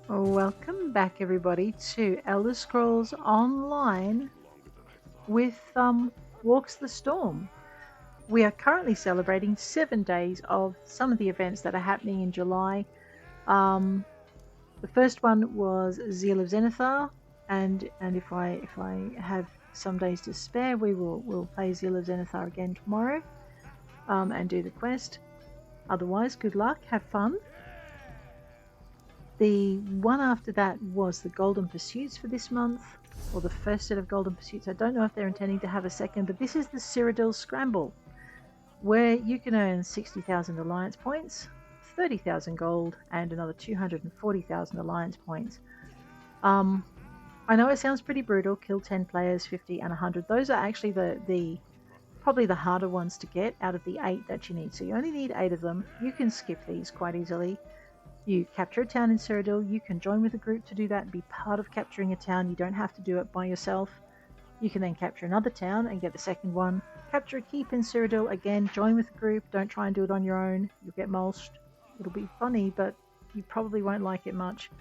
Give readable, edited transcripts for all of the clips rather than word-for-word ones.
Welcome back, everybody, to Elder Scrolls Online with Walks the Storm. We are currently celebrating 7 days of some of the events that are happening in July. The first one was Zeal of Zenithar, and if I have some days to spare, we'll play Zeal of Zenithar again tomorrow, and do the quest. Otherwise, good luck, have fun. The one after that was the Golden Pursuits for this month, or the first set of Golden Pursuits. I don't know if they're intending to have a second, but this is the Cyrodiil Scramble, where you can earn 60,000 alliance points, 30,000 gold, and another 240,000 alliance points. I know it sounds pretty brutal, kill 10 players, 50 and 100. Those are actually the probably the harder ones to get out of the 8 that you need. So you only need 8 of them. You can skip these quite easily. You capture a town in Cyrodiil, you can join with a group to do that and be part of capturing a town. You don't have to do it by yourself. You can then capture another town and get the second one. Capture a keep in Cyrodiil, again, join with a group, don't try and do it on your own. You'll get mulched. It'll be funny, but you probably won't like it much.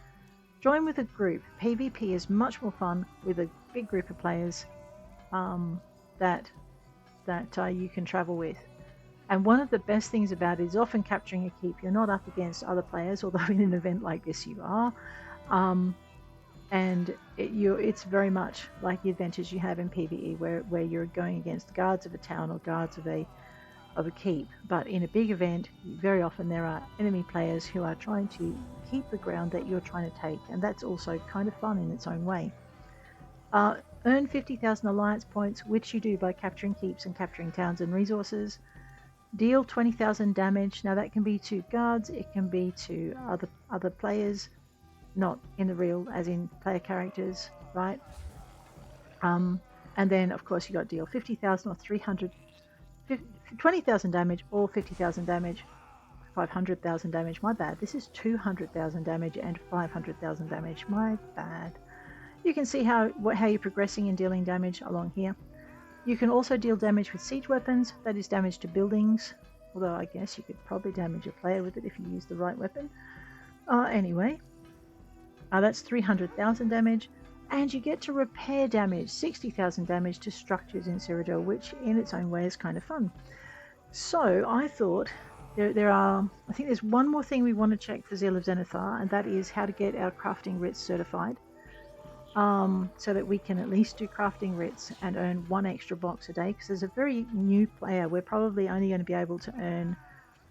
Join with a group. PvP is much more fun with a big group of players that you can travel with. And one of the best things about it is often capturing a keep. You're not up against other players, although in an event like this you are. And it's very much like the adventures you have in PvE, where you're going against guards of a town or guards of a keep. But in a big event, very often there are enemy players who are trying to keep the ground that you're trying to take, and that's also kind of fun in its own way. Earn 50,000 alliance points, which you do by capturing keeps and capturing towns and resources. Deal 20,000 damage. Now that can be to guards, it can be to other players, not in the real, as in player characters, right? And then of course you got deal 50,000 or 20,000 damage or 50,000 damage, 500,000 damage. My bad. This is 200,000 damage and 500,000 damage. My bad. You can see how you're progressing in dealing damage along here. You can also deal damage with siege weapons, that is damage to buildings, although I guess you could probably damage a player with it if you use the right weapon. Anyway, that's 300,000 damage, and you get to repair damage, 60,000 damage to structures in Cyrodiil, which in its own way is kind of fun. So I thought I think there's one more thing we want to check for Zeal of Zenithar, and that is how to get our crafting writs certified. So that we can at least do crafting writs and earn 1 extra box a day, because as a very new player we're probably only going to be able to earn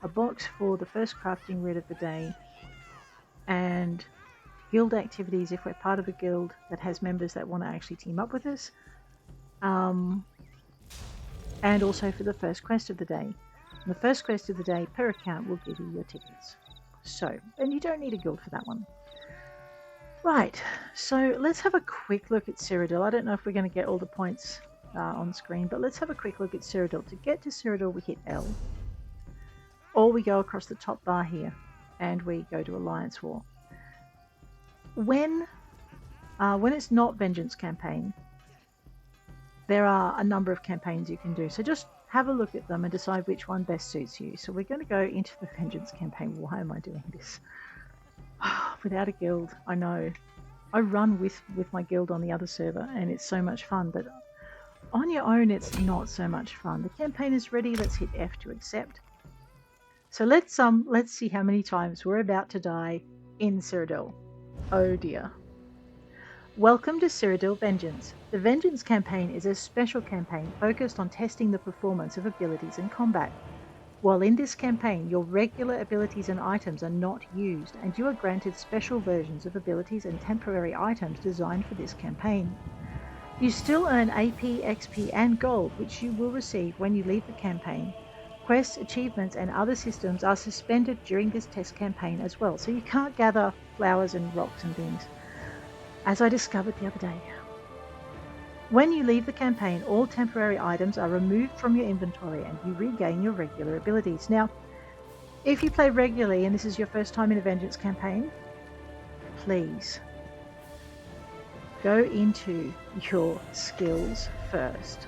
a box for the first crafting writ of the day, and guild activities if we're part of a guild that has members that want to actually team up with us, and also for the first quest of the day. And the first quest of the day per account will give you your tickets, and you don't need a guild for that one. Right, so let's have a quick look at Cyrodiil. I don't know if we're going to get all the points on screen, but let's have a quick look at Cyrodiil. To get to Cyrodiil, we hit L, or we go across the top bar here, and we go to Alliance War. When it's not Vengeance campaign, there are a number of campaigns you can do, so just have a look at them and decide which one best suits you. So we're going to go into the Vengeance campaign. Why am I doing this? Without a guild, I know. I run with my guild on the other server, and it's so much fun, but on your own it's not so much fun. The campaign is ready. Let's hit F to accept. So let's see how many times we're about to die in Cyrodiil. Oh dear. Welcome to Cyrodiil Vengeance. The Vengeance campaign is a special campaign focused on testing the performance of abilities in combat. While in this campaign, your regular abilities and items are not used, and you are granted special versions of abilities and temporary items designed for this campaign. You still earn AP, XP, and gold, which you will receive when you leave the campaign. Quests, achievements, and other systems are suspended during this test campaign as well, so you can't gather flowers and rocks and things, as I discovered the other day. When you leave the campaign, all temporary items are removed from your inventory and you regain your regular abilities. Now, if you play regularly and this is your first time in a Vengeance campaign, please go into your skills first.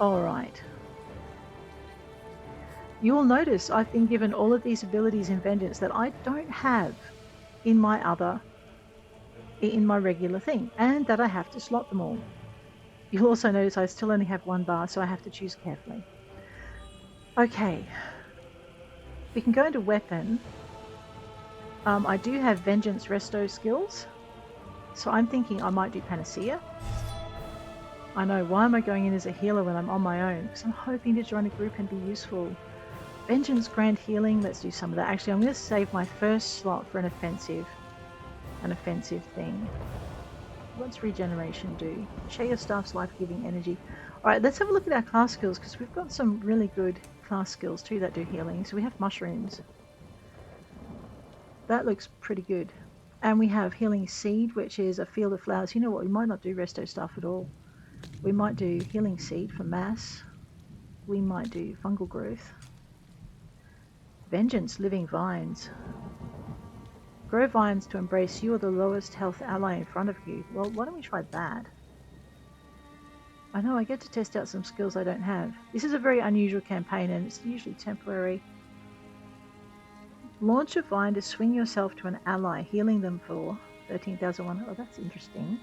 Alright. You will notice I've been given all of these abilities in Vengeance that I don't have in my regular thing, and that I have to slot them all. You'll also notice I still only have one bar, so I have to choose carefully. Okay, we can go into weapon. I do have Vengeance Resto skills, so I'm thinking I might do Panacea. I know, why am I going in as a healer when I'm on my own? Because I'm hoping to join a group and be useful. Vengeance Grand Healing, let's do some of that. Actually, I'm going to save my first slot for an offensive thing. What's regeneration do? Share your staff's life-giving energy. Alright, let's have a look at our class skills, because we've got some really good class skills too that do healing. So we have mushrooms. That looks pretty good. And we have Healing Seed, which is a field of flowers. You know what, we might not do resto stuff at all. We might do Healing Seed for mass. We might do fungal growth. Vengeance Living Vines. Grow vines to embrace you or the lowest health ally in front of you. Well, why don't we try that? I know I get to test out some skills I don't have. This is a very unusual campaign and it's usually temporary. Launch a vine to swing yourself to an ally, healing them for 13,001. Oh, that's interesting.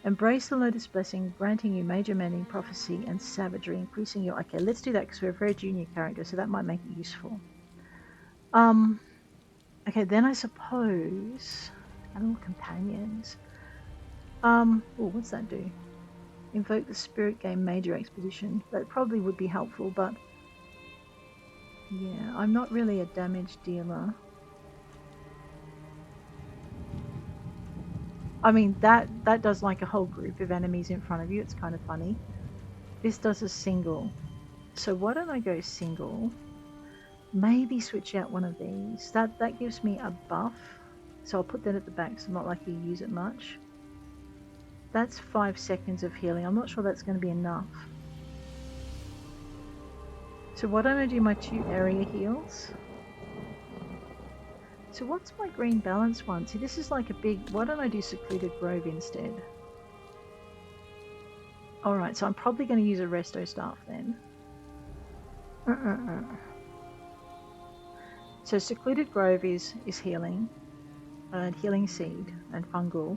Embrace the Lotus Blessing, granting you Major Mending, Prophecy, and Savagery, increasing your... Okay, let's do that because we're a very junior character, so that might make it useful. Okay, then I suppose... Animal Companions. Oh, what's that do? Invoke the Spirit Game Major Expedition. That probably would be helpful, but... Yeah, I'm not really a damage dealer. I mean, that does like a whole group of enemies in front of you. It's kind of funny. This does a single. So why don't I go single? Maybe switch out one of these. That gives me a buff. So I'll put that at the back so I'm not likely to use it much. That's 5 seconds of healing. I'm not sure that's going to be enough. So why don't I do my 2 area heals? So what's my green balance one? See, this is like a big... Why don't I do Secluded Grove instead? Alright, so I'm probably going to use a resto staff then. So Secluded Grove is healing. And Healing Seed and Fungal.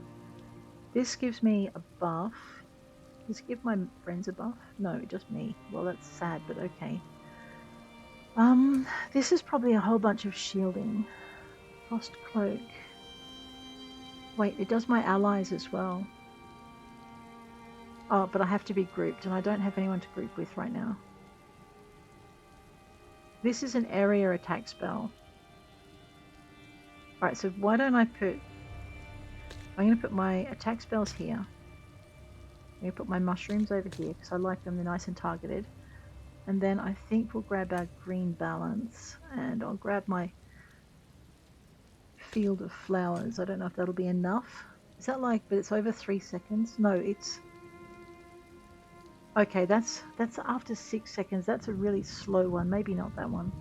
This gives me a buff. Does it give my friends a buff? No, just me. Well, that's sad, but okay. This is probably a whole bunch of shielding. Frost Cloak. Wait, it does my allies as well. Oh, but I have to be grouped, and I don't have anyone to group with right now. This is an area attack spell. Alright, so why don't I put... I'm going to put my attack spells here. I'm going to put my mushrooms over here, because I like them, they're nice and targeted. And then I think we'll grab our green balance, and I'll grab my field of flowers. I don't know if that'll be enough. Is that like... But it's over 3 seconds? No, it's... Okay, that's after 6 seconds. That's a really slow one. Maybe not that one.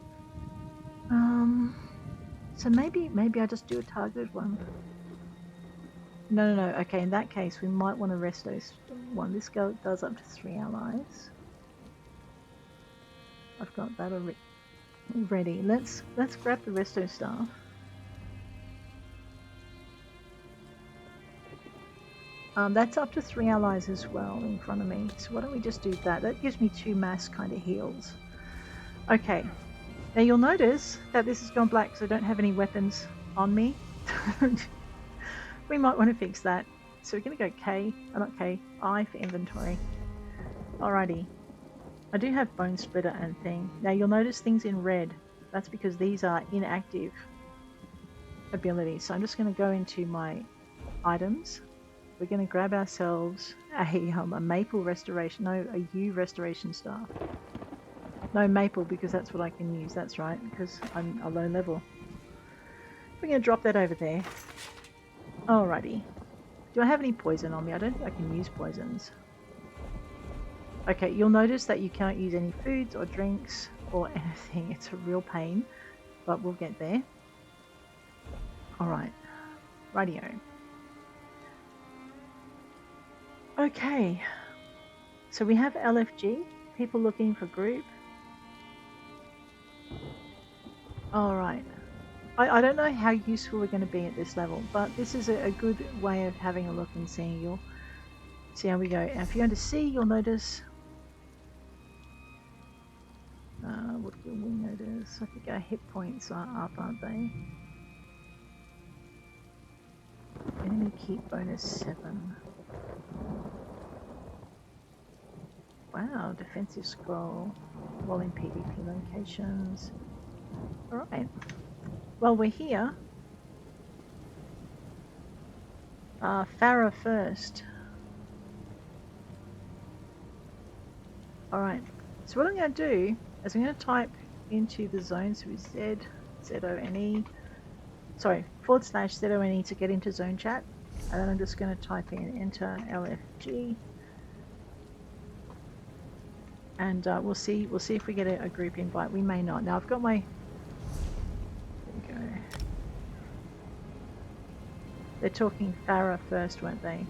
So maybe I just do a targeted one. No. Okay, in that case, we might want to resto one. This does up to 3 allies. I've got that already. Let's grab the resto staff. That's up to 3 allies as well in front of me. So why don't we just do that? That gives me 2 mass kind of heals. Okay. Now you'll notice that this has gone black because I don't have any weapons on me. We might want to fix that. So we're going to go I for inventory. Alrighty. I do have Bone Splitter and thing. Now you'll notice things in red. That's because these are inactive abilities. So I'm just going to go into my items. We're going to grab ourselves a maple restoration, no, a yew restoration staff. No maple because that's what I can use, that's right, because I'm a low level. We're going to drop that over there. Alrighty. Do I have any poison on me? I don't think I can use poisons. Okay, you'll notice that you can't use any foods or drinks or anything. It's a real pain, but we'll get there. Alright. Rightio. Okay, so we have LFG, people looking for group. Alright, I don't know how useful we're going to be at this level, but this is a good way of having a look and seeing. You'll see how we go. And if you go to C, you'll notice. What will we notice? I think our hit points are up, aren't they? Enemy keep bonus 7. Wow, defensive scroll. While in PvP locations. Alright. Well, we're here. Farah first. Alright. So what I'm going to do is I'm going to type into the zone, so it's Z-O-N-E. Sorry, /ZONE to get into zone chat. And then I'm just going to type in enter LFG. And we'll see if we get a group invite. We may not. Now I've got my... There we go. They're talking Farah first, weren't they?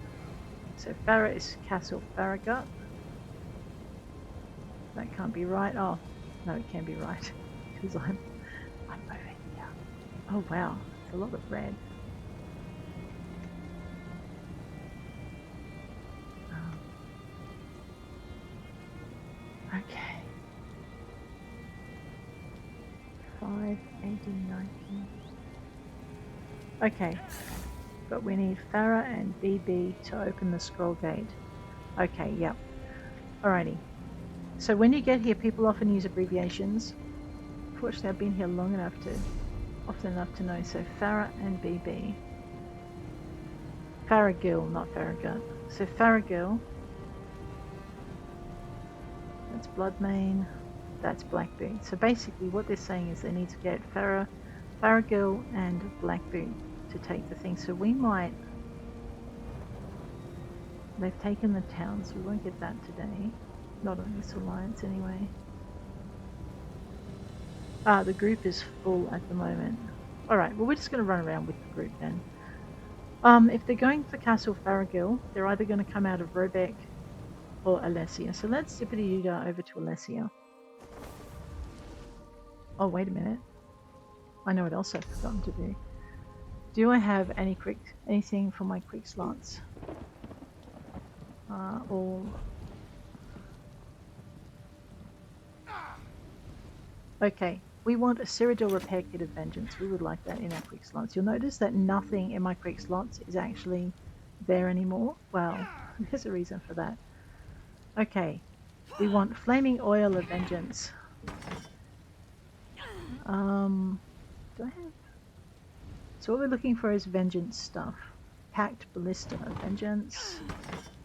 So Farah is Castle Farragut. That can't be right. Oh, no, it can be right. Because I'm over here. Oh wow, it's a lot of red. Okay. 5, 18, 19. Okay. But we need Farah and BB to open the scroll gate. Okay, yep. Alrighty. So when you get here, people often use abbreviations. Fortunately, I've been here often enough to know. So Farah and BB. Farragill, not Farragut. So Farragill. That's Bloodmane. That's Blackboot. So basically what they're saying is they need to get Farragill and Blackboot to take the thing. So we might... They've taken the town, so we won't get that today. Not on this alliance anyway. The group is full at the moment. Alright, well we're just going to run around with the group then. If they're going for Castle Farragill, they're either going to come out of Robeck or Alessia. So let's zippity-doo over to Alessia. Oh, wait a minute. I know what else I've forgotten to do. Do I have anything for my quick slots? All... Okay, we want a Cyrodiil Repair Kit of Vengeance. We would like that in our quick slots. You'll notice that nothing in my quick slots is actually there anymore. Well, there's a reason for that. Okay, we want Flaming Oil of Vengeance. Do I have... So what we're looking for is Vengeance stuff. Packed Ballista of Vengeance.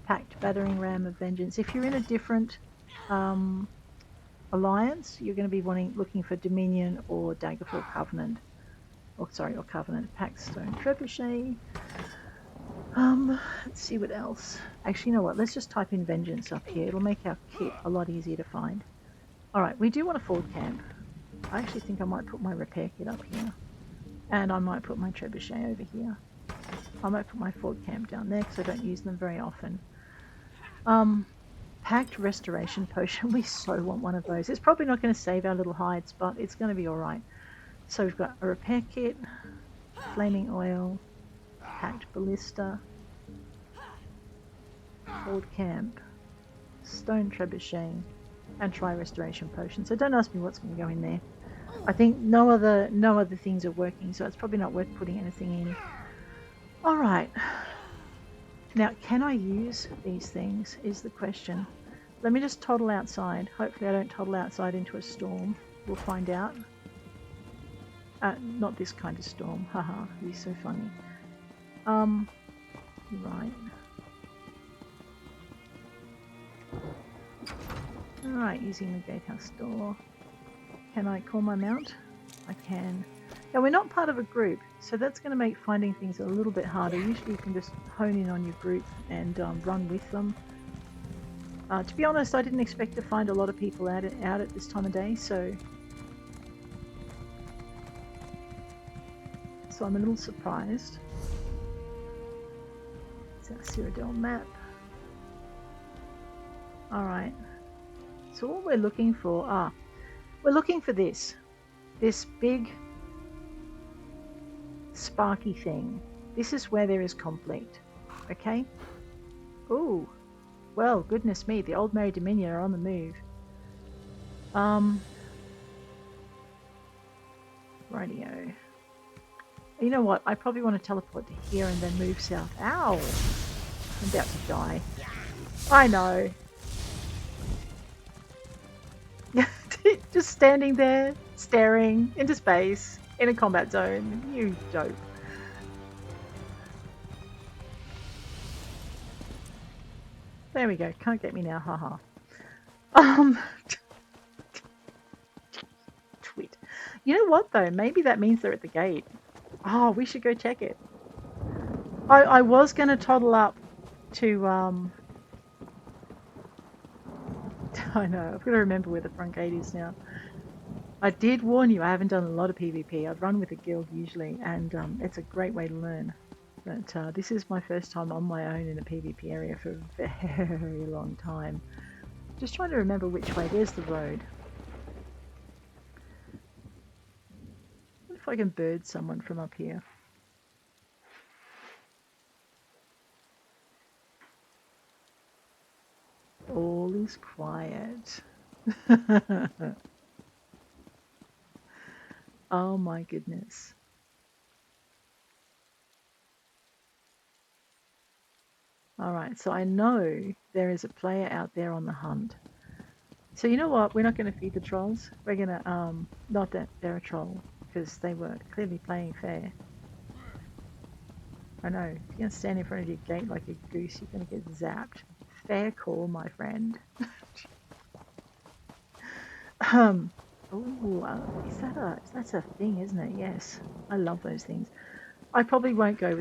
Packed Battering Ram of Vengeance. If you're in a different alliance, you're going to be looking for Dominion or Daggerfall Covenant. Or Covenant. Packed Stone Trebuchet. Let's see what else. Actually, you know what? Let's just type in Vengeance up here. It'll make our kit a lot easier to find. Alright, we do want a forward camp. I actually think I might put my repair kit up here. And I might put my trebuchet over here. I might put my forward camp down there because I don't use them very often. Packed Restoration Potion. We so want one of those. It's probably not going to save our little hides, but it's going to be alright. So we've got a repair kit, Flaming Oil, Packed Ballista, forward camp, Stone Trebuchet, and try Restoration Potion. So don't ask me what's going to go in there. I think no other things are working, so it's probably not worth putting anything in. Alright. Now, can I use these things is the question. Let me just toddle outside. Hopefully I don't toddle outside into a storm. We'll find out. Not this kind of storm. Haha, it'd be so funny. Right. Alright, using the gatehouse door. Can I call my mount? I can. Now we're not part of a group, so that's going to make finding things a little bit harder. Usually you can just hone in on your group and run with them. To be honest, I didn't expect to find a lot of people out at this time of day, so I'm a little surprised. It's our Cyrodiil map. Alright. So what we're looking for, we're looking for this big sparky thing. This is where there is conflict. Okay? Ooh. Well, goodness me, the old Merry Dominion are on the move. Radio. You know what? I probably want to teleport to here and then move south. Ow! I'm about to die. I know. Just standing there, staring into space, in a combat zone. You dope. There we go. Can't get me now. Haha. Tweet. You know what though? Maybe that means they're at the gate. Oh, we should go check it. I was going to toddle up to I know, I've got to remember where the front gate is now. I did warn you, I haven't done a lot of PvP. I'd run with a guild usually, and it's a great way to learn. But this is my first time on my own in a PvP area for a very long time. Just trying to remember which way. There's the road. What if I can bird someone from up here? All is quiet. Oh my goodness. Alright, so I know there is a player out there on the hunt. So you know what? We're not going to feed the trolls. We're going to, not that they're a troll, because they were clearly playing fair. I know, if you're going to stand in front of your gate like a goose, you're going to get zapped. Fair call, my friend. That's a thing, isn't it? Yes, I love those things. I probably won't go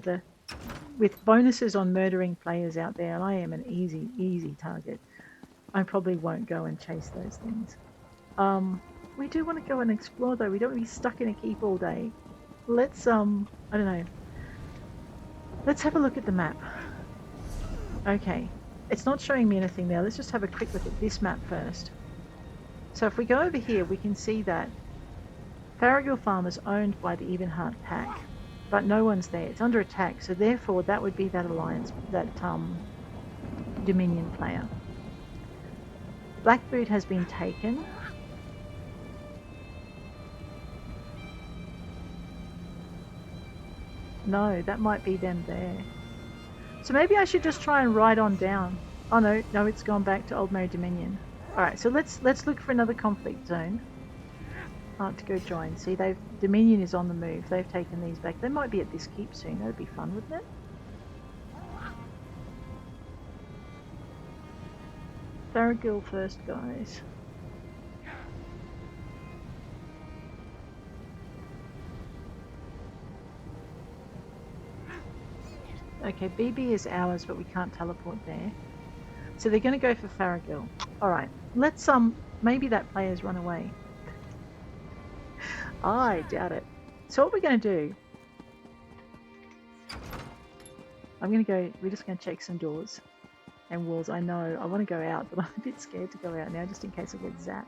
with bonuses on murdering players out there, and I am an easy target. I probably won't go and chase those things. We do want to go and explore though. We don't want to be stuck in a keep all day. Let's I don't know. Let's have a look at the map. Okay, it's not showing me anything there. Let's just have a quick look at this map first. So if we go over here, we can see that Craglorn Farm is owned by the Ebenheart pack, but no one's there. It's under attack, so therefore that would be that alliance, that Dominion player. Blackboot has been taken. No, that might be them there. So maybe I should just try and ride on down. Oh no, it's gone back to Old Merry Dominion. Alright, so let's look for another conflict zone. To go join. See, Dominion is on the move. They've taken these back. They might be at this keep soon. That would be fun, wouldn't it? Cyrodiil first, guys. Okay, BB is ours, but we can't teleport there. So they're going to go for Cyrodiil. Alright, let's, maybe that player's run away. I doubt it. So what we're going to do... we're just going to check some doors and walls. I know, I want to go out, but I'm a bit scared to go out now, just in case I get zapped.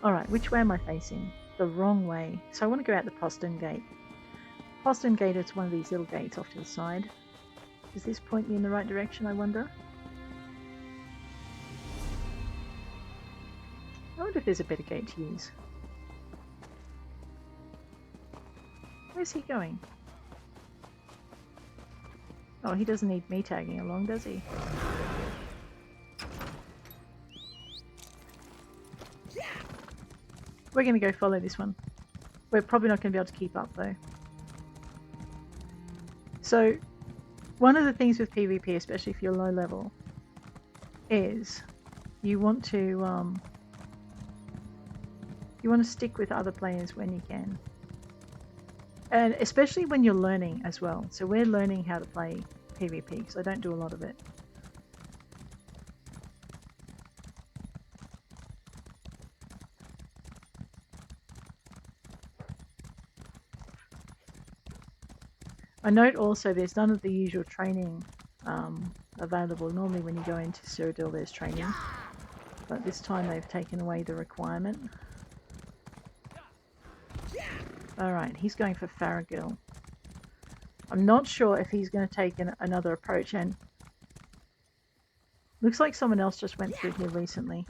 Alright, which way am I facing? The wrong way. So I want to go out the postern gate. Postern gate is one of these little gates off to the side. Does this point me in the right direction, I wonder? I wonder if there's a better gate to use. Where's he going? Oh, he doesn't need me tagging along, does he? We're going to go follow this one. We're probably not going to be able to keep up though. So, one of the things with PvP, especially if you're low level, is you want to stick with other players when you can. And especially when you're learning as well. So we're learning how to play PvP because I don't do a lot of it. I note also there's none of the usual training available. Normally when you go into Cyrodiil there's training, but this time they've taken away the requirement. Alright, he's going for Cyrodiil. I'm not sure if he's going to take another approach, and looks like someone else just went through here recently.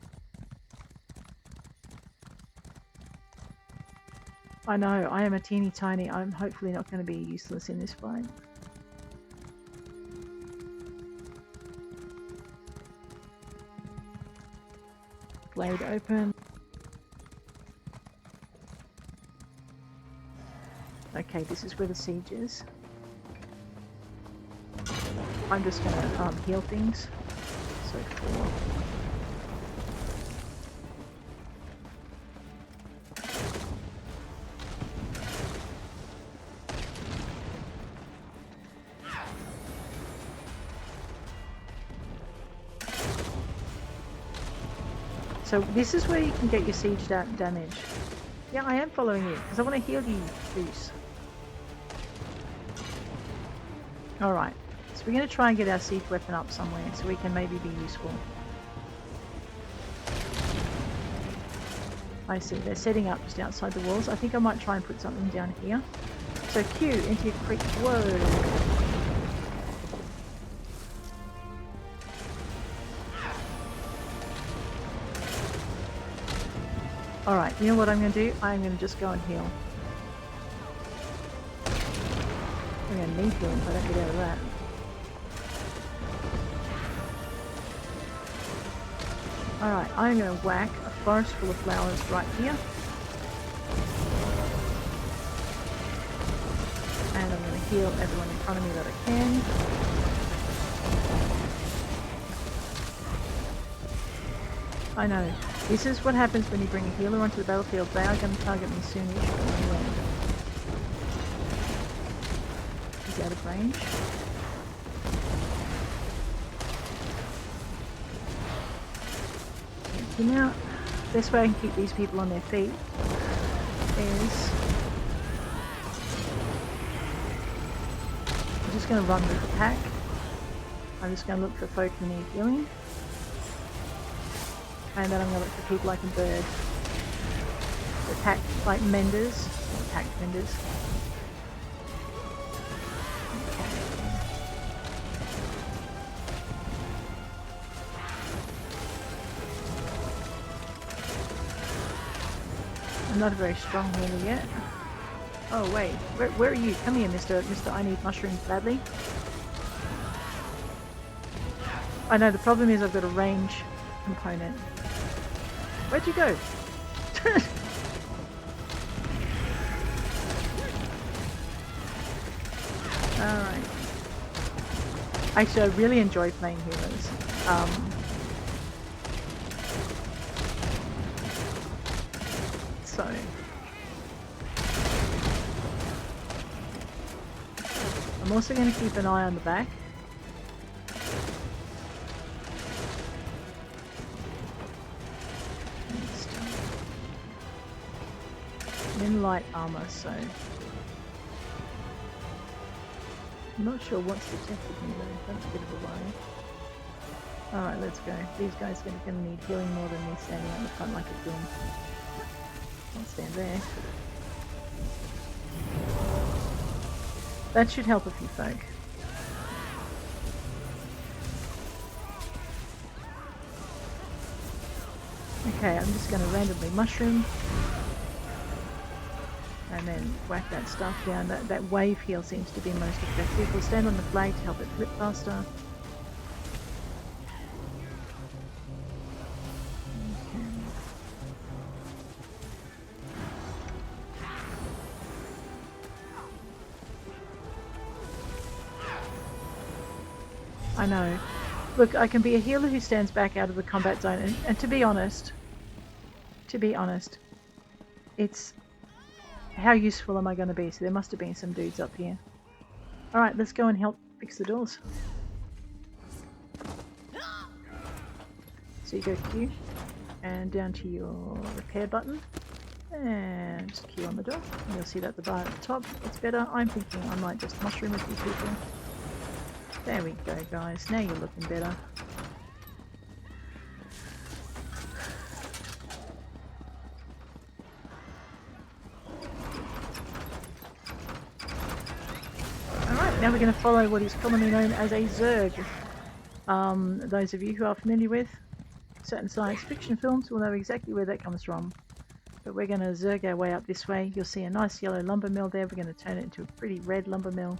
I know, I am a teeny tiny. I'm hopefully not going to be useless in this fight. Blade open. Okay, this is where the siege is. I'm just going to heal things. So 4. So this is where you can get your siege damage. Yeah, I am following you because I want to heal you, Goose. Alright, so we're going to try and get our siege weapon up somewhere so we can maybe be useful. I see, they're setting up just outside the walls. I think I might try and put something down here. So Q into your creek. Whoa! Alright, you know what I'm going to do? I'm going to just go and heal. I'm going to need healing if I don't get out of that. Alright, I'm going to whack a forest full of flowers right here. And I'm going to heal everyone in front of me that I can. I know. This is what happens when you bring a healer onto the battlefield. They are going to target me soonish. He's out of range. Take him out. Best way I can keep these people on their feet is I'm just going to run with the pack. I'm just going to look for folk who need healing. And then I'm going to look for people I can bird. Attack like menders. Attack menders. Okay. I'm not a very strong healer yet. Oh wait, where are you? Come here, Mr. I need mushrooms badly. I know the problem is I've got a range component. Where'd you go? Alright. Actually, I really enjoy playing healers. So... I'm also going to keep an eye on the back. In light armor, so I'm not sure what's detected me though. That's a bit of a worry. Alright, let's go. These guys are going to need healing more than me standing out the front like a gun. Can't stand there. That should help a few folk. Okay, I'm just going to randomly mushroom. And then whack that stuff down. That wave heal seems to be most effective. We'll stand on the flag to help it flip faster. Okay. I know. Look, I can be a healer who stands back out of the combat zone, and to be honest, it's... How useful am I going to be? So there must have been some dudes up here. Alright, let's go and help fix the doors. So you go Q, and down to your repair button, and just Q on the door. And you'll see that the bar at the top gets better. I'm thinking I might just mushroom a few people. There we go, guys. Now you're looking better. Now we're going to follow what is commonly known as a Zerg. Those of you who are familiar with certain science fiction films will know exactly where that comes from. But we're going to Zerg our way up this way. You'll see a nice yellow lumber mill there. We're going to turn it into a pretty red lumber mill.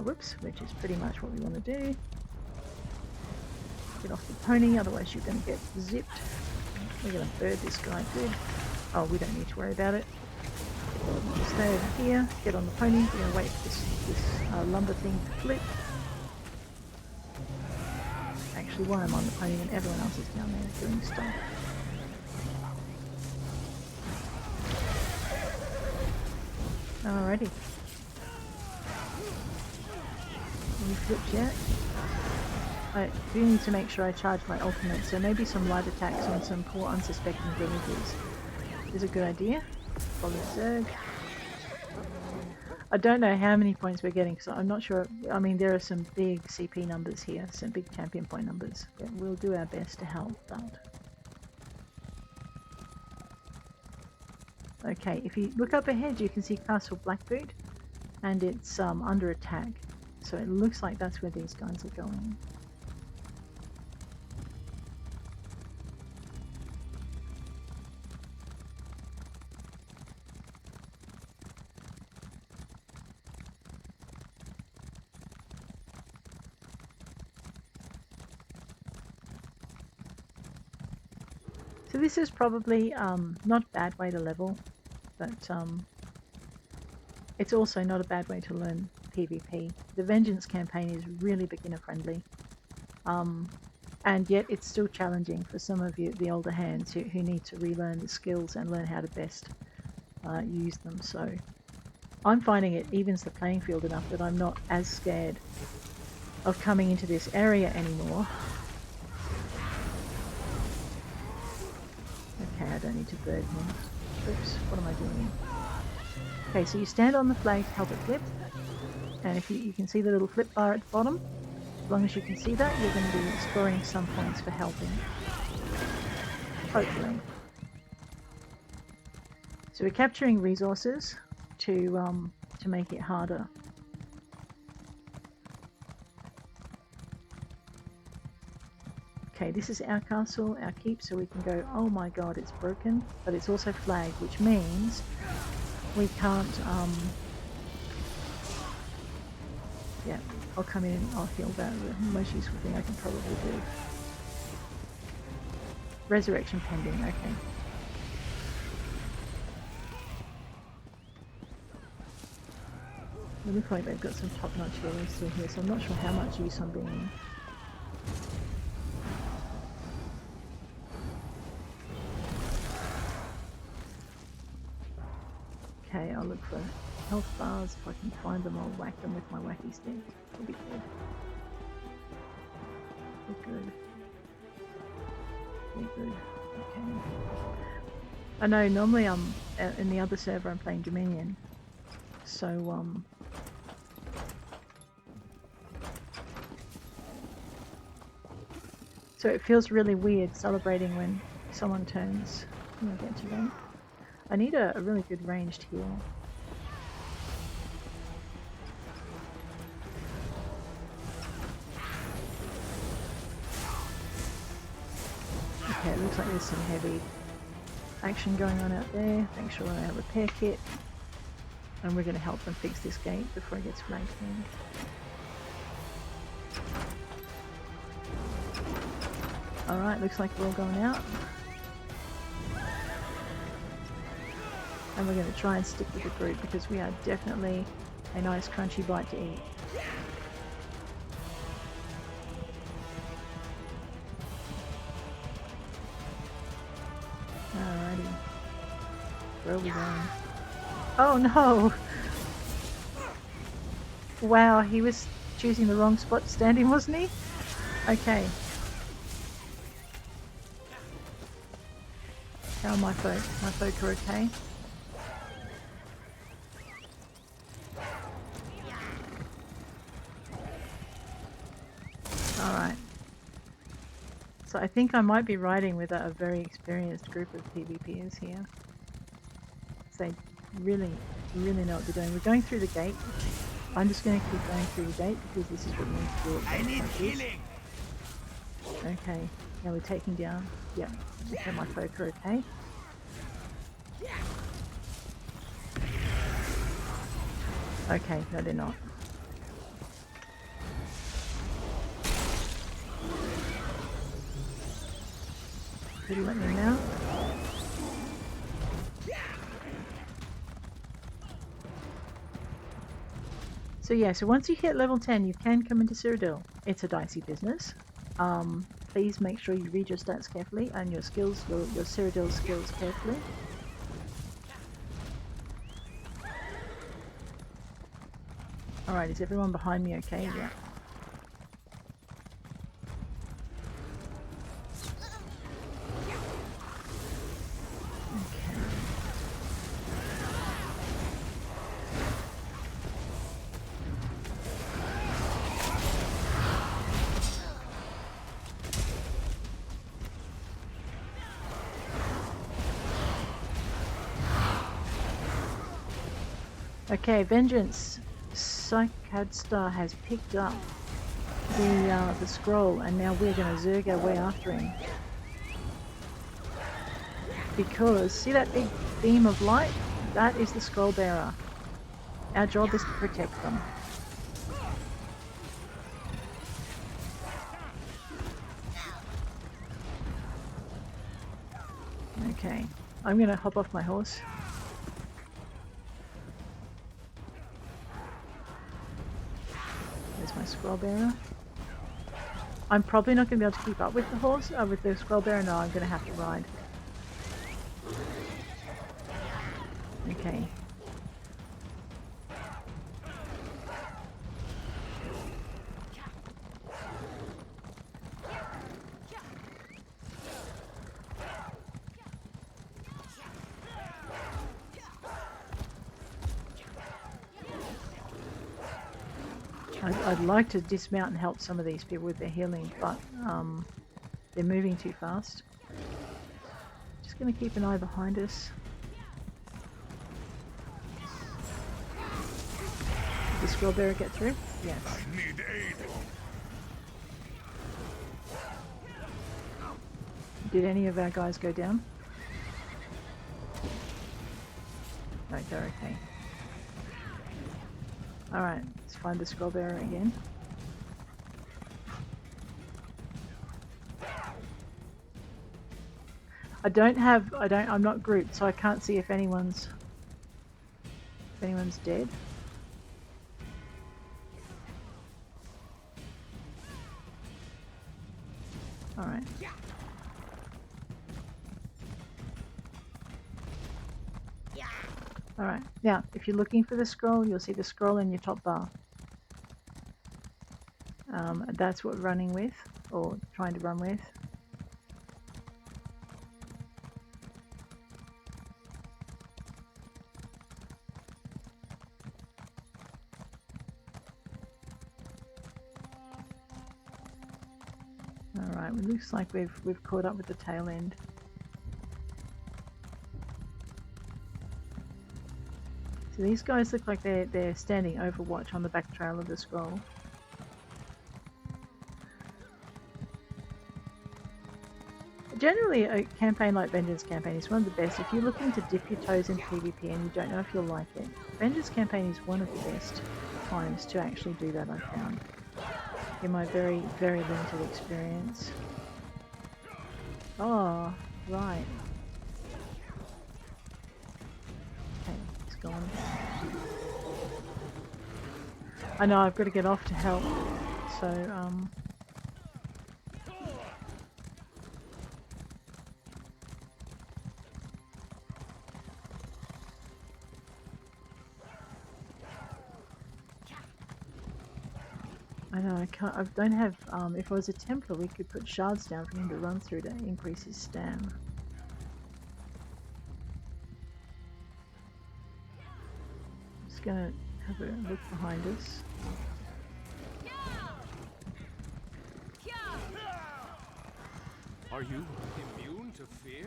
Whoops, which is pretty much what we want to do. Get off the pony, otherwise you're going to get zipped. We're going to bird this guy good. Oh, we don't need to worry about it. Stay over here, get on the pony. We're going to wait for this lumber thing to flip. Actually, while I'm on the pony and everyone else is down there doing stuff. Alrighty. Have we flipped yet? I do need to make sure I charge my ultimate, so maybe some light attacks on some poor unsuspecting villagers is a good idea. Follow Zerg. I don't know how many points we're getting, because I'm not sure. I mean, there are some big CP numbers here, some big champion point numbers. But we'll do our best to help out. Okay, if you look up ahead, you can see Castle Blackboot, and it's under attack. So it looks like that's where these guys are going. So this is probably not a bad way to level, but it's also not a bad way to learn PvP. The Vengeance campaign is really beginner friendly, and yet it's still challenging for some of you, the older hands, who need to relearn the skills and learn how to best use them. So I'm finding it evens the playing field enough that I'm not as scared of coming into this area anymore. Okay, I don't need to bird him. Oops, what am I doing? Okay, so you stand on the flag to help it flip, and if you can see the little flip bar at the bottom, as long as you can see that, you're going to be scoring some points for helping. Hopefully. So we're capturing resources to make it harder. Okay, this is our castle, our keep, so we can go, oh my god, it's broken, but it's also flagged, which means we can't, yeah, I'll come in and I'll heal that. The most useful thing I can probably do. Resurrection pending, okay. It looks like they've got some top-notch healers still here, so I'm not sure how much use I'm being. Okay, I'll look for health bars. If I can find them, I'll whack them with my wacky stick. That'll be good. Be good. Be good. Okay. I know normally I'm in the other server. I'm playing Dominion, so so it feels really weird celebrating when someone turns. I'm gonna get to them. I need a really good ranged heal. Okay, it looks like there's some heavy action going on out there. Make sure I have a repair kit. And we're going to help them fix this gate before it gets flanked in. Alright, looks like we're all going out. And we're going to try and stick with the group because we are definitely a nice crunchy bite to eat. Alrighty. Where are we going? Oh no! Wow, he was choosing the wrong spot to stand in, wasn't he? Okay. How are my folk? My folk are okay. Alright. So I think I might be riding with a very experienced group of PvPers here. So they really know what they're doing. We're going through the gate. I'm just going to keep going through the gate because this is what we need to do at I need like this. healing. Okay, now we're taking down. Yeah, okay, my folk are okay. Okay, no, they're not. Could you let me mount? So yeah, so once you hit level 10, you can come into Cyrodiil. It's a dicey business. Please make sure you read your stats carefully and your skills, your Cyrodiil skills carefully. Alright, is everyone behind me okay? Yeah. Okay, Vengeance. Psychadstar has picked up the scroll, and now we're going to Zerg our way after him. Because, see that big beam of light? That is the scroll bearer. Our job is to protect them. Okay, I'm going to hop off my horse. There's my scroll bearer. I'm probably not going to be able to keep up with the horse, with the scroll bearer. No, I'm going to have to ride. Okay. I'd like to dismount and help some of these people with their healing, but they're moving too fast. Just going to keep an eye behind us. Did the scroll bearer get through? Yes. I need aid. Did any of our guys go down? No, they're okay. Alright, let's find the scroll bearer again. I'm not grouped, so I can't see if anyone's dead. Alright. Alright, now, if you're looking for the scroll, you'll see the scroll in your top bar. That's what we're running with, or trying to run with. Alright, it looks like we've caught up with the tail end. So these guys look like they're standing overwatch on the back trail of the scroll. Generally, a campaign like Vengeance campaign is one of the best. If you're looking to dip your toes in PvP and you don't know if you'll like it, Vengeance campaign is one of the best times to actually do that, I've found, in my very, very limited experience. Oh, right. Okay, he's gone. I know, I've got to get off to help, so, I know, I don't have, if I was a Templar, we could put shards down for him to run through to increase his stam. Just gonna have a look behind us. Are you immune to fear?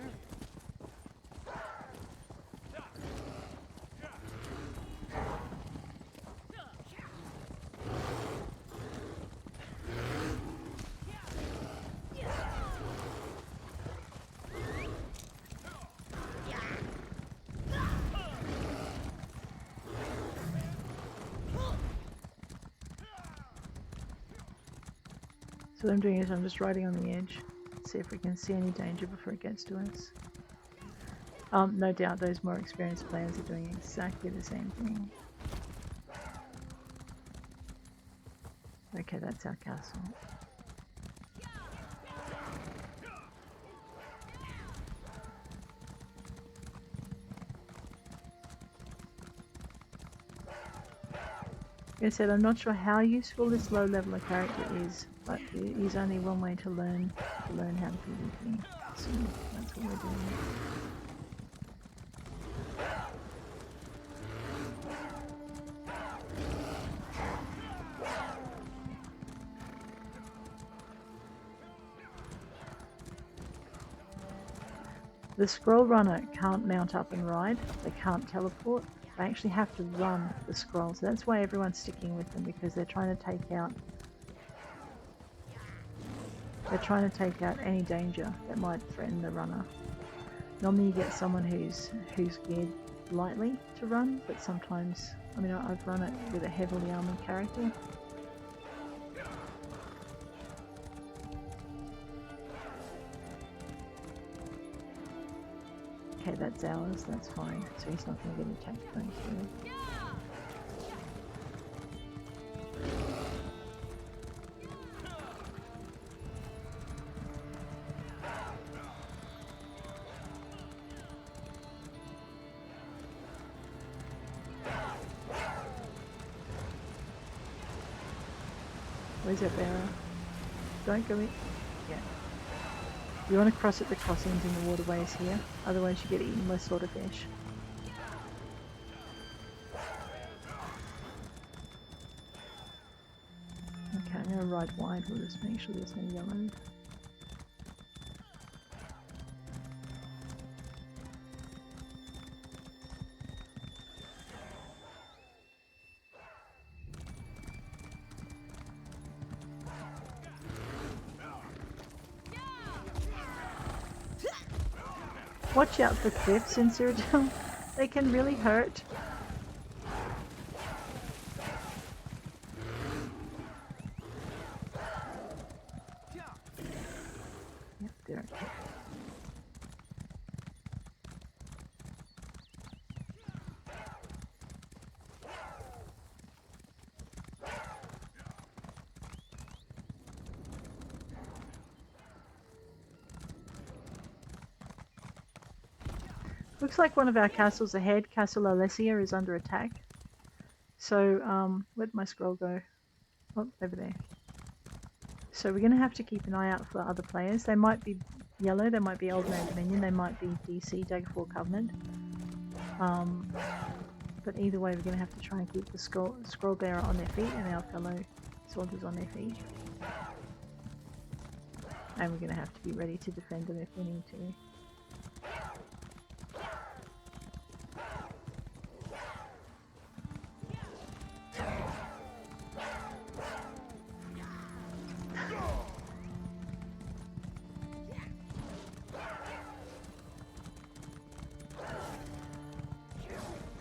So what I'm doing is I'm just riding on the edge. See if we can see any danger before it gets to us. No doubt those more experienced players are doing exactly the same thing. Okay, that's our castle. Like I said, I'm not sure how useful this low leveler character is, but it is only one way to learn how to PvP. So that's what we're doing. The scroll runner can't mount up and ride, they can't teleport, they actually have to run the scroll. So that's why everyone's sticking with them, because they're trying to take out any danger that might threaten the runner. Normally you get someone who's geared lightly to run, but sometimes, I mean, I've run it with a heavily armored character. Okay, that's ours, that's fine. So he's not going to get attacked going through. Where's our bearer? Don't go in. Yeah. You want to cross at the crossings in the waterways here, otherwise you get eaten by swordfish. Okay, I'm going to ride wide, we'll just make sure there's no yellow. Watch out for cliffs in Cyrodiil. They can really hurt. Yep, they're okay. Looks like one of our castles ahead, Castle Alessia, is under attack. So, where'd my scroll go? Oh, over there. So we're going to have to keep an eye out for other players. They might be yellow, they might be Old Man Dominion, they might be DC, Daggerfall Covenant. But either way, we're going to have to try and keep the scroll bearer on their feet and our fellow soldiers on their feet. And we're going to have to be ready to defend them if we need to.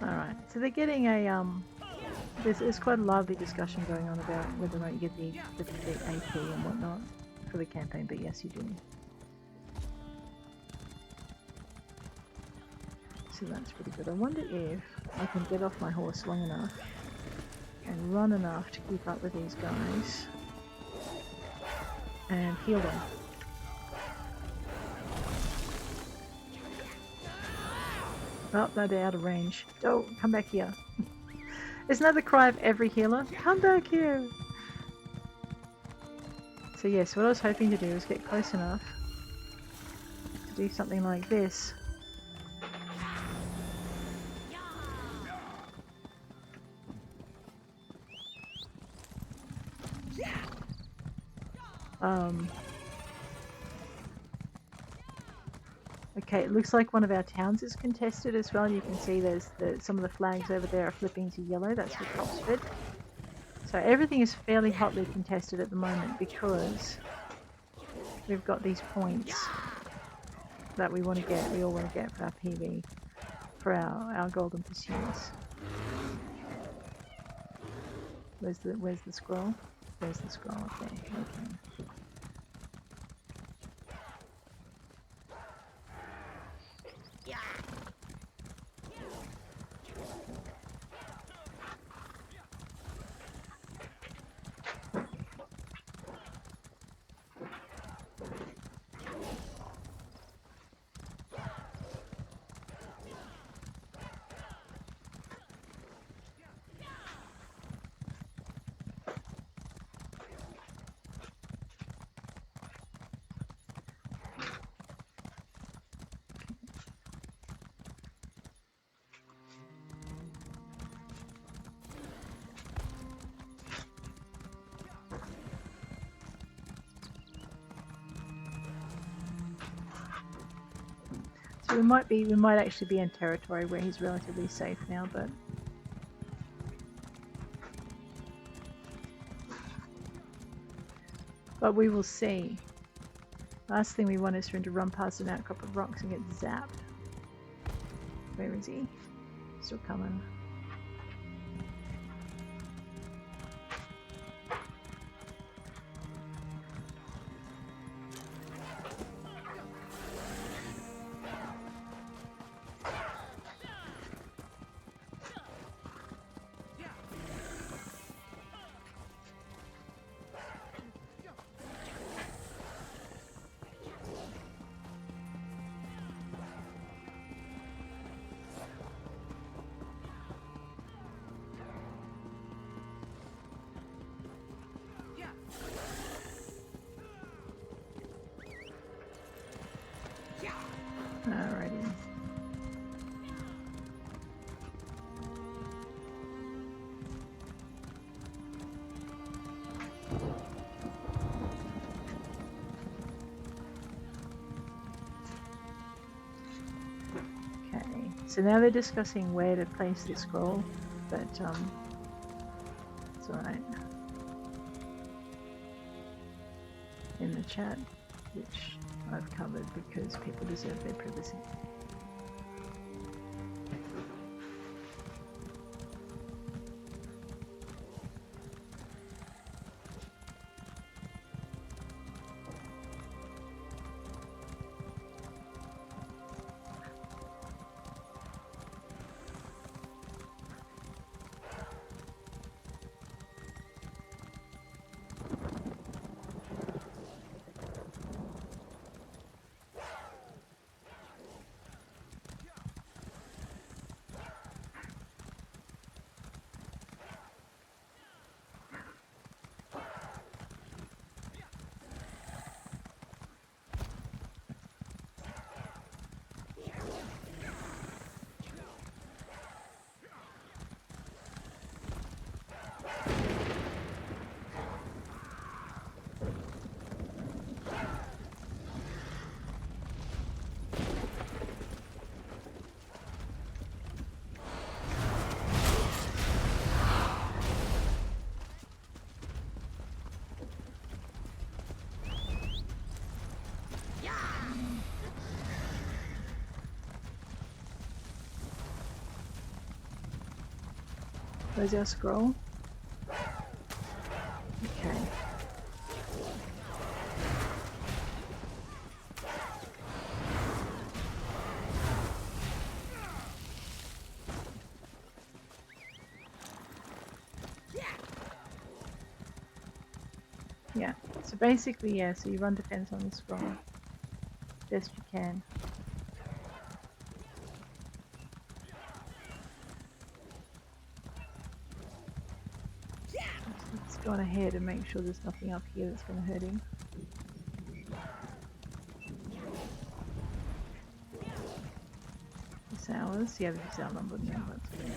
Alright, so they're getting a, there's quite a lively discussion going on about whether or not you get the AP and whatnot for the campaign, but yes, you do. So that's pretty good. I wonder if I can get off my horse long enough and run enough to keep up with these guys and heal them. Oh, no, they're out of range. Oh, come back here. Isn't that the cry of every healer? Come back here! So yes, what I was hoping to do is get close enough to do something like this. Okay, it looks like one of our towns is contested as well. You can see there's some of the flags over there are flipping to yellow. That's for Topsford. So everything is fairly hotly contested at the moment because we've got these points that we want to get. We all want to get for our PV, for our golden pursuits. Where's the scroll? There's the scroll up there. Okay. So we might actually be in territory where he's relatively safe now, but we will see. Last thing we want is for him to run past an outcrop of rocks and get zapped. Where is he? Still coming. Alrighty. Okay, so now they're discussing where to place the scroll, but it's alright. In the chat, which I've covered because people deserve their privacy. Where's our scroll? Okay. Yeah, so basically, yeah, so you run defense on the scroll. Best you can. Let's go on ahead and make sure there's nothing up here that's going to hurt him. This hours, yeah, this is outnumbered now, that's good.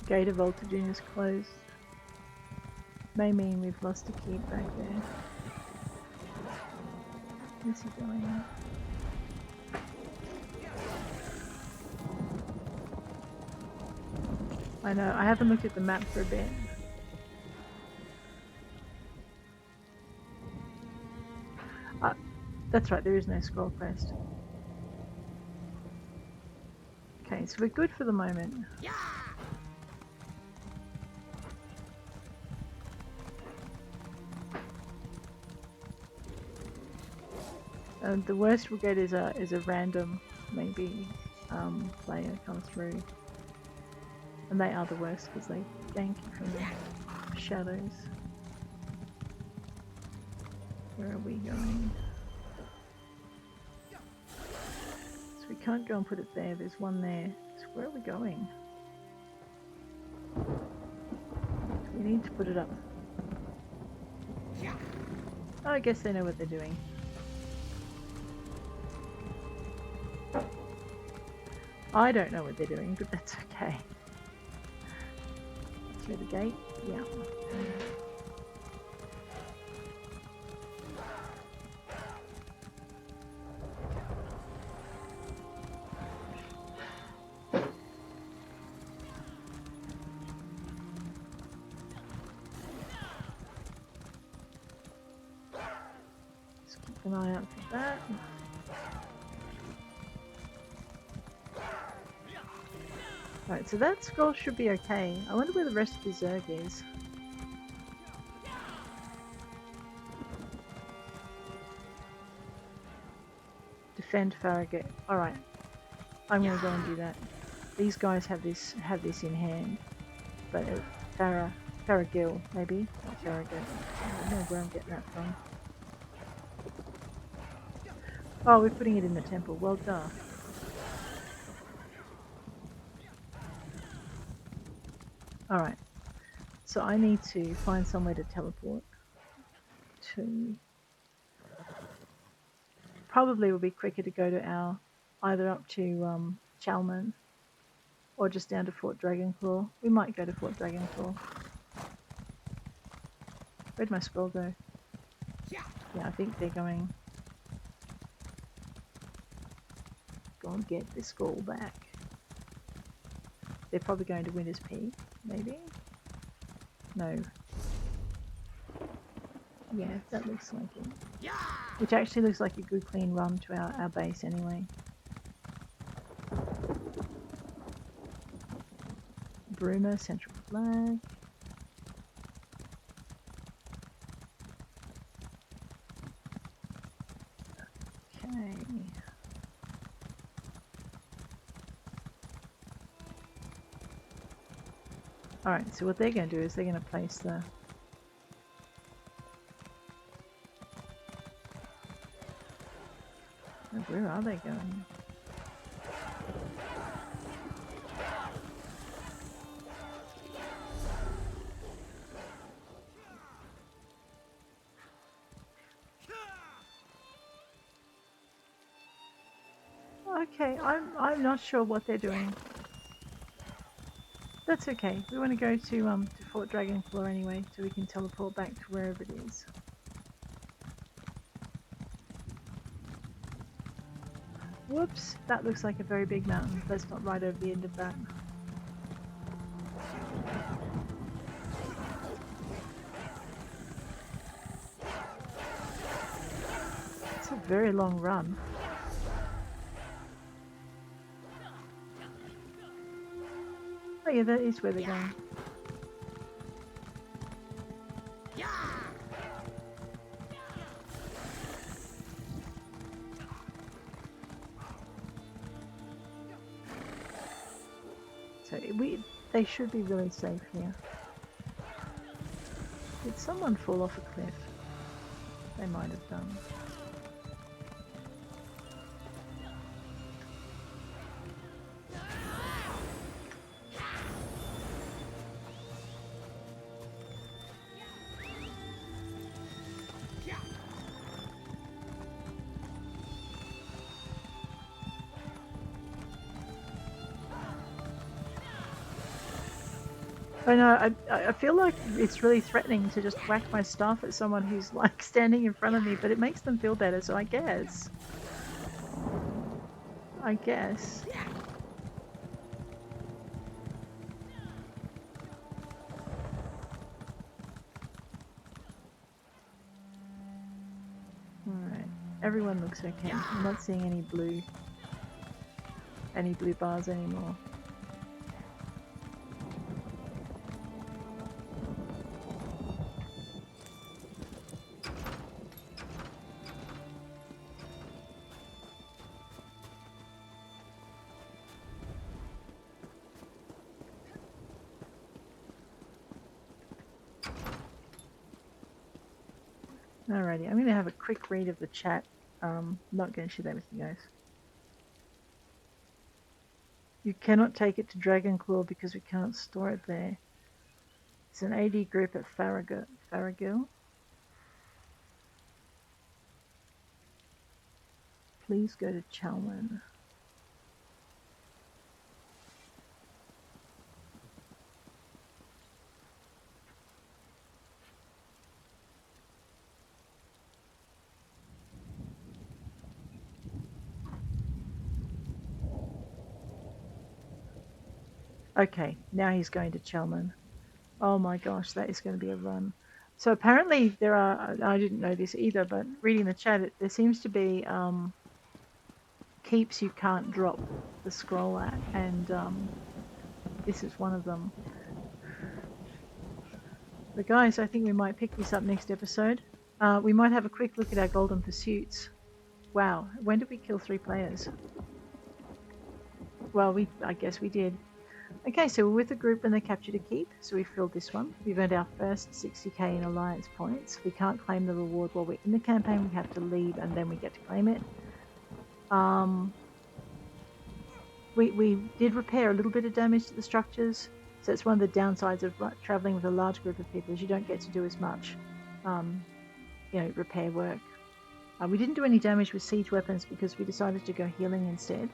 Gate of Voltagen is closed. May mean we've lost a key back there. Where's he going? I know, I haven't looked at the map for a bit. That's right, there is no scroll quest. Okay, so we're good for the moment. The worst we'll get is a random, maybe, player comes through. And they are the worst because they gank you from the shadows. Where are we going? So we can't go and put it there. There's one there. So where are we going? We need to put it up. Oh, I guess they know what they're doing. I don't know what they're doing, but that's okay. Through the gate? Yeah. Just keep an eye out for that. Right, so that scroll should be okay. I wonder where the rest of the Zerg is. Defend Farragut. Alright. I'm gonna go and do that. These guys have this in hand. But Farragil, maybe? Not Farragut. I don't know where I'm getting that from. Oh, we're putting it in the temple. Well done. Alright. So I need to find somewhere to teleport to. Probably will be quicker to go to our, either up to Chalman or just down to Fort Dragonclaw. We might go to Fort Dragonclaw. Where'd my scroll go? Yeah, I think they're going. Go and get the scroll back. They're probably going to Winter's Peak, maybe? No. Yeah, that looks like it. Which actually looks like a good clean run to our base anyway. Bruma, central flag. Okay. Alright, so what they're going to do is they're going to place the... Where are they going? Okay, I'm not sure what they're doing. That's okay. We want to go to Fort Dragonclaw anyway, so we can teleport back to wherever it is. Whoops, that looks like a very big mountain. Let's not ride over the end of that. It's a very long run. Oh yeah, that is where they're going. So they should be really safe here. Did someone fall off a cliff? They might have done. I know, I feel like it's really threatening to just whack my staff at someone who's like standing in front of me, but it makes them feel better, so I guess. Alright. Everyone looks okay. I'm not seeing any blue bars anymore. Alrighty, I'm going to have a quick read of the chat. Not going to share that with you guys. You cannot take it to Dragonclaw because we can't store it there. It's an AD group at Craglorn. Please go to Chalman. Okay, now he's going to Chalman. Oh my gosh, that is going to be a run. So apparently there are, I didn't know this either, but reading the chat, there seems to be keeps you can't drop the scroll at, and this is one of them. But guys, I think we might pick this up next episode. We might have a quick look at our golden pursuits. Wow, when did we kill 3 players? Well, I guess we did. Okay, so we're with a group and they captured a keep, so we filled this one. We've earned our first 60k in alliance points. We can't claim the reward while we're in the campaign, we have to leave and then we get to claim it. We did repair a little bit of damage to the structures, so it's one of the downsides of traveling with a large group of people is you don't get to do as much, repair work. We didn't do any damage with siege weapons because we decided to go healing instead.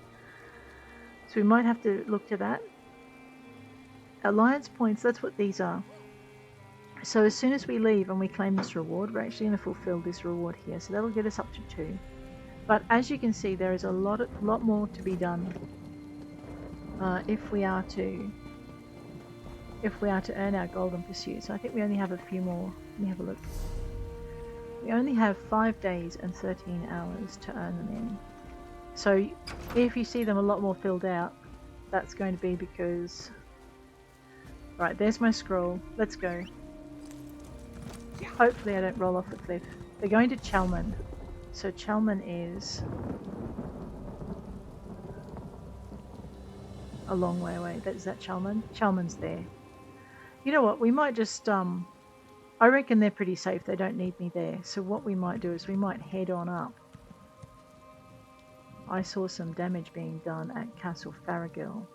So we might have to look to that. Alliance points, that's what these are. So as soon as we leave and we claim this reward, we're actually going to fulfill this reward here. So that'll get us up to 2. But as you can see, there is a lot more to be done if we are to earn our golden pursuit. So I think we only have a few more. Let me have a look. We only have 5 days and 13 hours to earn them in. So if you see them a lot more filled out, that's going to be because... Right, there's my scroll. Let's go. Hopefully I don't roll off the cliff. They're going to Chalman. So Chalman is a long way away. Is that Chalman? Chalman's there. You know what? We might just... I reckon they're pretty safe. They don't need me there. So what we might do is we might head on up. I saw some damage being done at Castle Craglorn.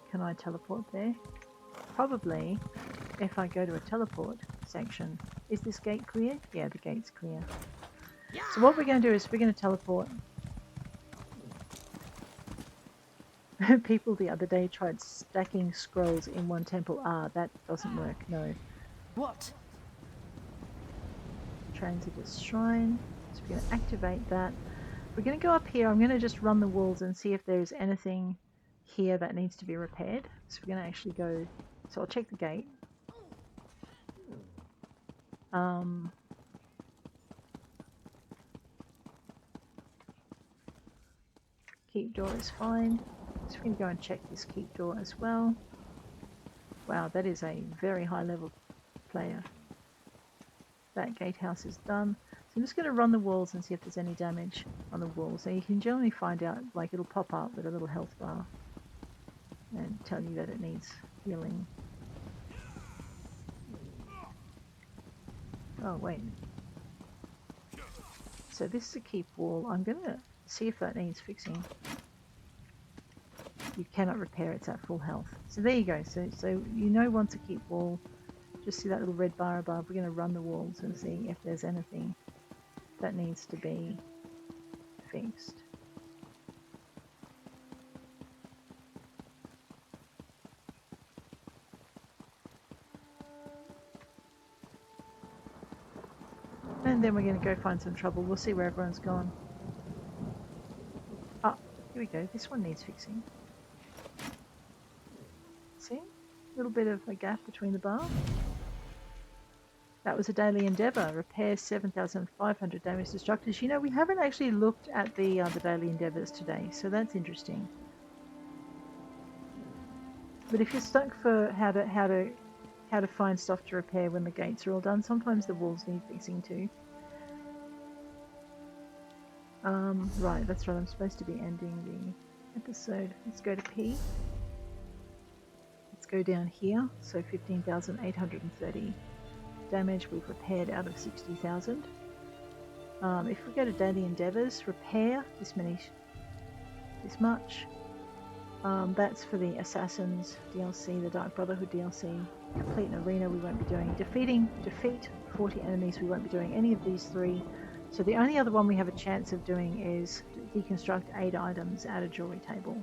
Can I teleport there? Probably, if I go to a teleport section. Is this gate clear? Yeah, the gate's clear. So what we're going to do is we're going to teleport. People the other day tried stacking scrolls in one temple. That doesn't work, no. What? Transitor's Shrine. So we're going to activate that. We're going to go up here. I'm going to just run the walls and see if there's anything here that needs to be repaired. So we're going to actually go... So I'll check the gate. Keep door is fine. So we're going to go and check this keep door as well. Wow, that is a very high level player. That gatehouse is done. So I'm just going to run the walls and see if there's any damage on the walls. So you can generally find out, like it'll pop up with a little health bar and tell you that it needs healing. Oh wait. So this is a keep wall. I'm going to see if that needs fixing. You cannot repair, it's at full health. So there you go. So you know once a keep wall, just see that little red bar above. We're going to run the walls and see if there's anything that needs to be fixed. And then we're going to go find some trouble. We'll see where everyone's gone. Ah, here we go. This one needs fixing. See? A little bit of a gap between the bar. That was a daily endeavour. Repair 7,500 damage to structures. You know, we haven't actually looked at the daily endeavours today, so that's interesting. But if you're stuck for how to find stuff to repair when the gates are all done, sometimes the walls need fixing too. Right, that's right. I'm supposed to be ending the episode. Let's go to P. Let's go down here. So 15,830 damage we've repaired out of 60,000. If we go to daily endeavors, repair this much. That's for the Assassins DLC, the Dark Brotherhood DLC. Complete an arena we won't be doing. Defeat 40 enemies we won't be doing any of these 3. So the only other one we have a chance of doing is deconstruct 8 items at a jewelry table,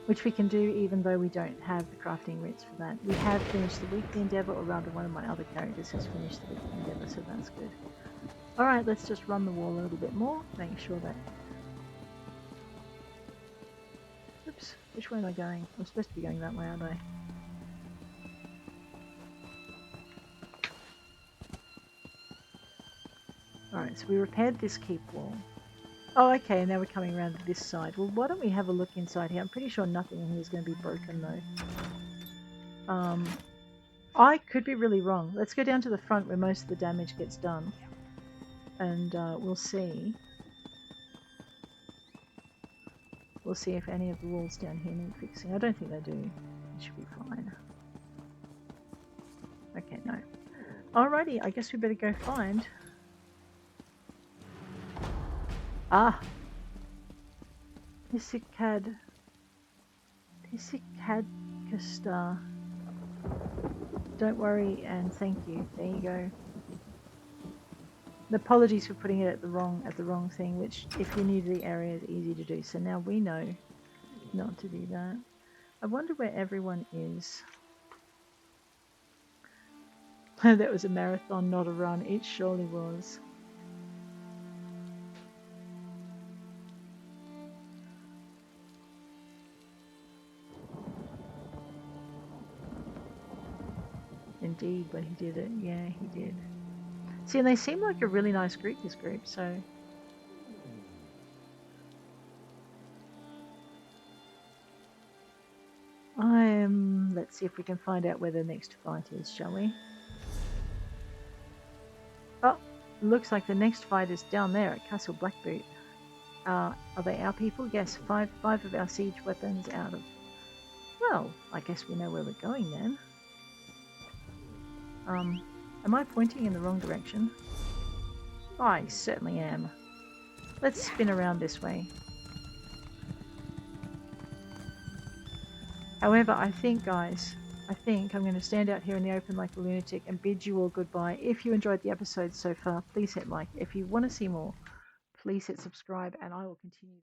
which we can do even though we don't have the crafting writs for that. We have finished the weekly endeavor, or rather one of my other characters has finished the weekly endeavor, so that's good. Alright, let's just run the wall a little bit more, make sure that... Oops, which way am I going? I'm supposed to be going that way, aren't I? Alright, so we repaired this keep wall. Oh, okay, now we're coming around to this side. Well, why don't we have a look inside here? I'm pretty sure nothing in here is going to be broken, though. I could be really wrong. Let's go down to the front where most of the damage gets done. And we'll see. We'll see if any of the walls down here need fixing. I don't think they do. It should be fine. Okay, no. Alrighty, I guess we better go find... Ah! Piscicadcastar. Don't worry and thank you. There you go. Apologies for putting it at the wrong thing, which if you're new to the area is easy to do. So now we know not to do that. I wonder where everyone is. That was a marathon, not a run. It surely was. Indeed, but he did it. Yeah, he did. See, and they seem like a really nice group, this group, so... Let's see if we can find out where the next fight is, shall we? Oh, looks like the next fight is down there at Castle Blackboot. Are they our people? Yes, five of our siege weapons out of... Well, I guess we know where we're going then. Am I pointing in the wrong direction? I certainly am. Let's spin around this way. However, I think, guys, I'm going to stand out here in the open like a lunatic and bid you all goodbye. If you enjoyed the episode so far, please hit like. If you want to see more, please hit subscribe, and I will continue.